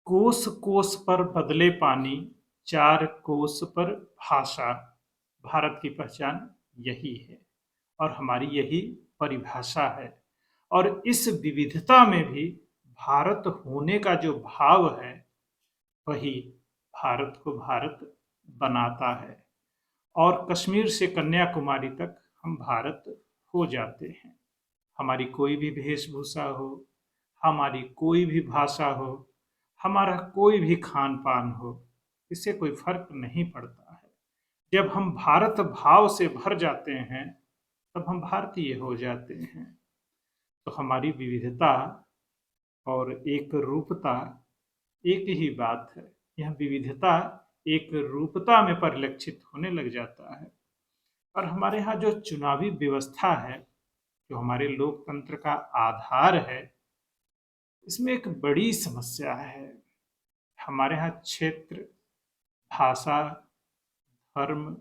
कोस कोस पर बदले पानी, चार कोस पर भाषा। भारत की पहचान यही है और हमारी यही परिभाषा है। और इस विविधता में भी भारत होने का जो भाव है, वही भारत को भारत बनाता है। और कश्मीर से कन्याकुमारी तक हम भारत हो जाते हैं। हमारी कोई भी वेशभूषा हो, हमारी कोई भी भाषा हो, हमारा कोई भी खान-पान हो, इससे कोई फ़र्क नहीं पड़ता है। जब हम भारत भाव से भर जाते हैं, तब हम भारतीय हो जाते हैं। तो हमारी विविधता और एकरूपता एक ही बात है। यह विविधता एक रूपता में परिलक्षित होने लग जाता है। और हमारे यहाँ जो चुनावी व्यवस्था है, जो हमारे लोकतंत्र का आधार है, इसमें एक बड़ी समस्या है। हमारे यहाँ क्षेत्र, भाषा, धर्म,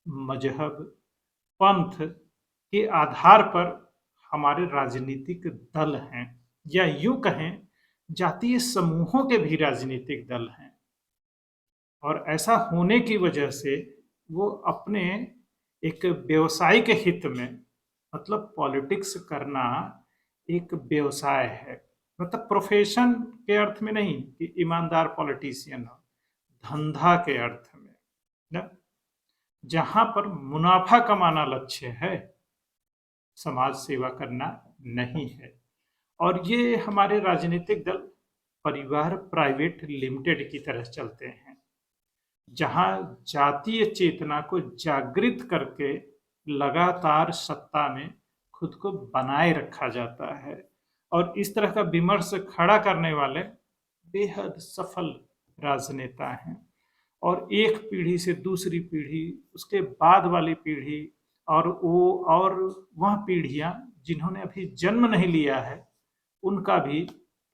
मजहब, पंथ के आधार पर हमारे राजनीतिक दल हैं, या यूं कहें जातीय समूहों के भी राजनीतिक दल हैं। और ऐसा होने की वजह से वो अपने एक व्यवसायिक हित में, मतलब पॉलिटिक्स करना एक व्यवसाय है। मतलब प्रोफेशन के अर्थ में नहीं कि ईमानदार पॉलिटिशियन हो, धंधा के अर्थ में ना, जहां पर मुनाफा कमाना लक्ष्य है, समाज सेवा करना नहीं है। और ये हमारे राजनीतिक दल परिवार प्राइवेट लिमिटेड की तरह चलते हैं, जहां जातीय चेतना को जागृत करके लगातार सत्ता में खुद को बनाए रखा जाता है। और इस तरह का विमर्श खड़ा करने वाले बेहद सफल राजनेता हैं। और एक पीढ़ी से दूसरी पीढ़ी, उसके बाद वाली पीढ़ी, और वह पीढ़ियां जिन्होंने अभी जन्म नहीं लिया है, उनका भी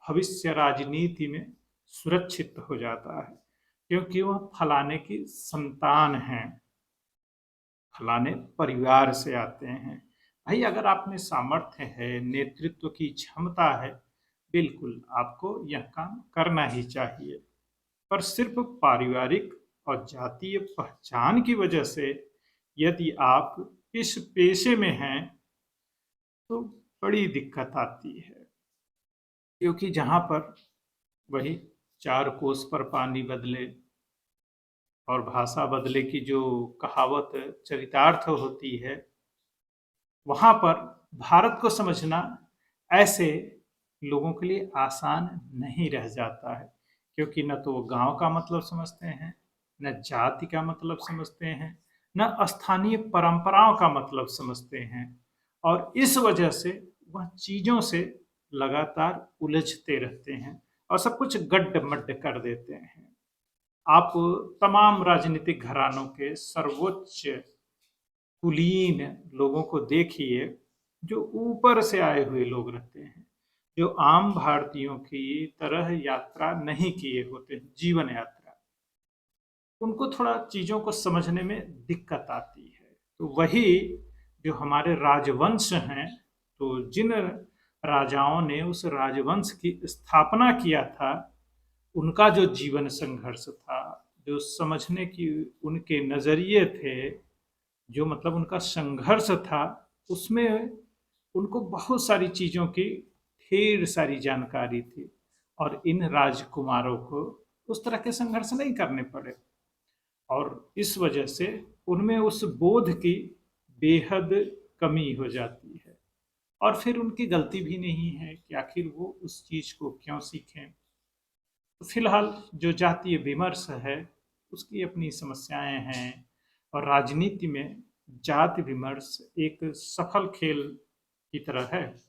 भविष्य राजनीति में सुरक्षित हो जाता है, क्योंकि वह फलाने की संतान हैं, फलाने परिवार से आते हैं। भाई, अगर आप में सामर्थ्य है, नेतृत्व की क्षमता है, बिल्कुल आपको यह काम करना ही चाहिए। पर सिर्फ पारिवारिक और जातीय पहचान की वजह से यदि आप इस पेशे में हैं, तो बड़ी दिक्कत आती है। क्योंकि जहां पर वही चार कोस पर पानी बदले और भाषा बदले की जो कहावत चरितार्थ होती है, वहां पर भारत को समझना ऐसे लोगों के लिए आसान नहीं रह जाता है। क्योंकि न तो वो गांव का मतलब समझते हैं, न जाति का मतलब समझते हैं, न स्थानीय परंपराओं का मतलब समझते हैं। और इस वजह से वह चीजों से लगातार उलझते रहते हैं और सब कुछ गड्ढ-मड्ढ कर देते हैं। आप तमाम राजनीतिक घरानों के सर्वोच्च कुलीन लोगों को देखिए, जो ऊपर से आए हुए लोग रहते हैं, जो आम भारतीयों की तरह यात्रा नहीं किए होते, जीवन यात्रा, उनको थोड़ा चीजों को समझने में दिक्कत आती है। तो वही जो हमारे राजवंश हैं, तो जिन राजाओं ने उस राजवंश की स्थापना किया था, उनका जो जीवन संघर्ष था, जो समझने की उनके नजरिए थे, जो मतलब उनका संघर्ष था, उसमें उनको बहुत सारी चीजों की ढेर सारी जानकारी थी। और इन राजकुमारों को उस तरह के संघर्ष नहीं करने पड़े। और इस वजह से उनमें उस बोध की बेहद कमी हो जाती है। और फिर उनकी गलती भी नहीं है कि आखिर वो उस चीज को क्यों सीखें। तो फिलहाल जो जातीय विमर्श है, उसकी अपनी समस्याएं हैं। और राजनीति में जाति विमर्श एक सफल खेल की तरह है,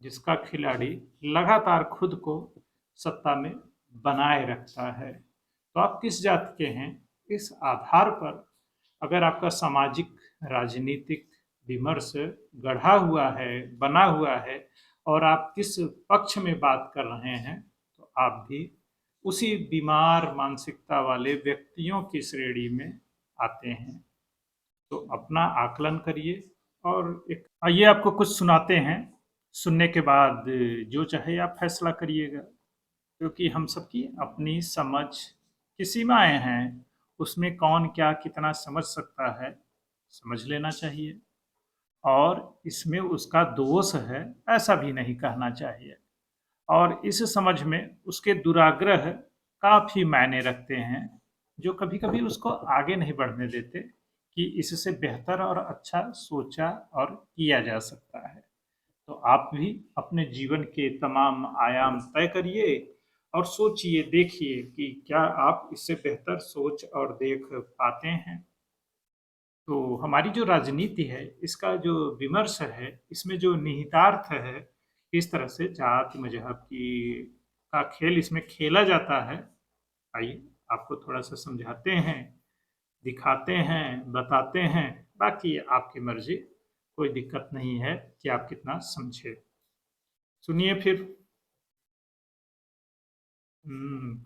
जिसका खिलाड़ी लगातार खुद को सत्ता में बनाए रखता है। तो आप किस जाति के हैं, इस आधार पर अगर आपका सामाजिक राजनीतिक विमर्श गढ़ा हुआ है, बना हुआ है, और आप किस पक्ष में बात कर रहे हैं, तो आप भी उसी बीमार मानसिकता वाले व्यक्तियों की श्रेणी में आते हैं। तो अपना आकलन करिए। और एक आइए आपको कुछ सुनाते हैं, सुनने के बाद जो चाहे आप फैसला करिएगा। क्योंकि हम सबकी अपनी समझ की सीमाएँ हैं, उसमें कौन क्या कितना समझ सकता है, समझ लेना चाहिए और इसमें उसका दोष है, ऐसा भी नहीं कहना चाहिए। और इस समझ में उसके दुराग्रह काफ़ी मायने रखते हैं, जो कभी-कभी उसको आगे नहीं बढ़ने देते कि इससे बेहतर और अच्छा सोचा और किया जा सकता है। तो आप भी अपने जीवन के तमाम आयाम तय करिए और सोचिए, देखिए कि क्या आप इससे बेहतर सोच और देख पाते हैं। तो हमारी जो राजनीति है, इसका जो विमर्श है, इसमें जो निहितार्थ है, किस तरह से जात मज़हब की का खेल इसमें खेला जाता है, आइए आपको थोड़ा-सा समझाते हैं, दिखाते हैं, बताते हैं, बाकी आपकी मर्ज़ी, कोई दिक्कत नहीं है कि आप कितना समझे। सुनिए फिर।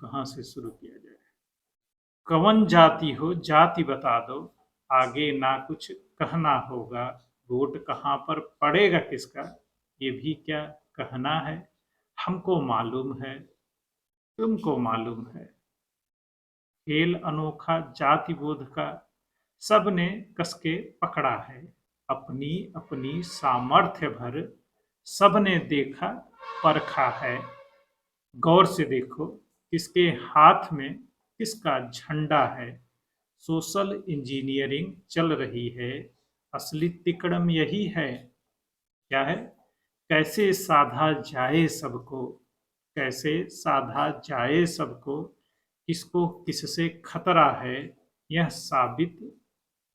कहाँ से शुरू किया जाए? कौन जाति हो जाति बता दो, आगे ना कुछ कहना होगा, वोट कहाँ पर पड़ेगा किसका, ये भी क्या कहना है, हमको मालूम है, तुमको मालूम है। खेल अनोखा जाति बोध का सबने कसके पकड़ा है, अपनी अपनी सामर्थ्य भर सबने देखा परखा है। गौर से देखो किसके हाथ में किसका झंडा है, सोशल इंजीनियरिंग चल रही है, असली तिकड़म यही है। क्या है? कैसे साधा जाए सबको, कैसे साधा जाए सबको, किसको किससे खतरा है, यह साबित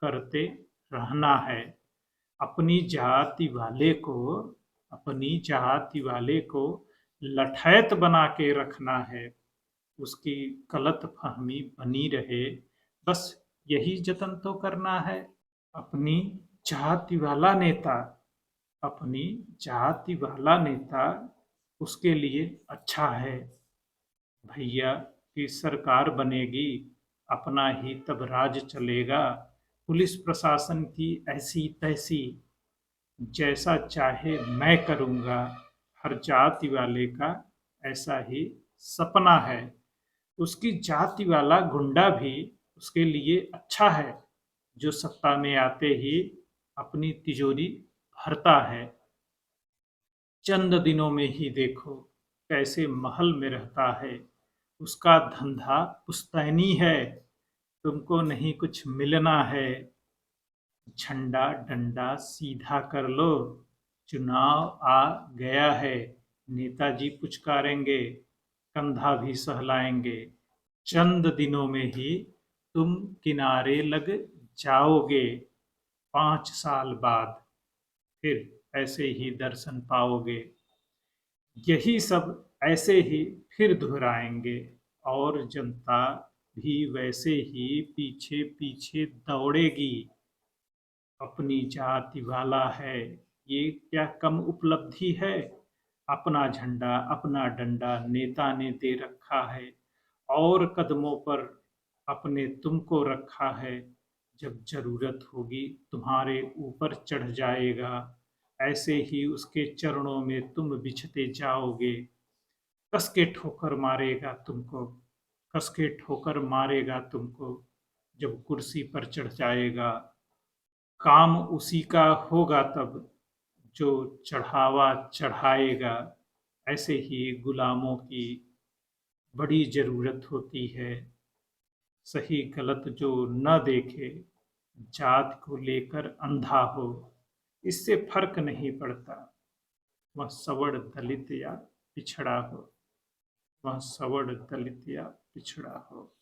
करते रहना है। अपनी जाति वाले को अपनी जाति वाले को लठैत बना के रखना है, उसकी गलतफ़हमी बनी रहे, बस यही जतन तो करना है। अपनी जाति वाला नेता अपनी जाति वाला नेता उसके लिए अच्छा है। भैया की सरकार बनेगी, अपना ही तब राज चलेगा, पुलिस प्रशासन की ऐसी तैसी, जैसा चाहे मैं करूँगा, हर जाति वाले का ऐसा ही सपना है। उसकी जाति वाला गुंडा भी उसके लिए अच्छा है, जो सत्ता में आते ही अपनी तिजोरी भरता है। चंद दिनों में ही देखो कैसे महल में रहता है, उसका धंधा पुश्तैनी है, तुमको नहीं कुछ मिलना है। झंडा डंडा सीधा कर लो, चुनाव आ गया है, नेताजी पुचकारेंगे, कंधा भी सहलाएंगे। चंद दिनों में ही तुम किनारे लग जाओगे, 5 साल बाद फिर ऐसे ही दर्शन पाओगे। यही सब ऐसे ही फिर दोहराएंगे और जनता भी वैसे ही पीछे पीछे दौड़ेगी। अपनी जाति वाला है, ये क्या कम उपलब्धि है। अपना झंडा अपना डंडा नेता ने दे रखा है, और कदमों पर अपने तुमको रखा है। जब जरूरत होगी तुम्हारे ऊपर चढ़ जाएगा, ऐसे ही उसके चरणों में तुम बिछते जाओगे। कस के ठोकर मारेगा तुमको, कस के ठोकर मारेगा तुमको, जब कुर्सी पर चढ़ जाएगा। काम उसी का होगा तब, जो चढ़ावा चढ़ाएगा। ऐसे ही गुलामों की बड़ी ज़रूरत होती है, सही गलत जो न देखे, जात को लेकर अंधा हो, इससे फर्क नहीं पड़ता, वह सवर्ण दलित या पिछड़ा हो, वह सवर्ण दलित या पिछड़ा हो।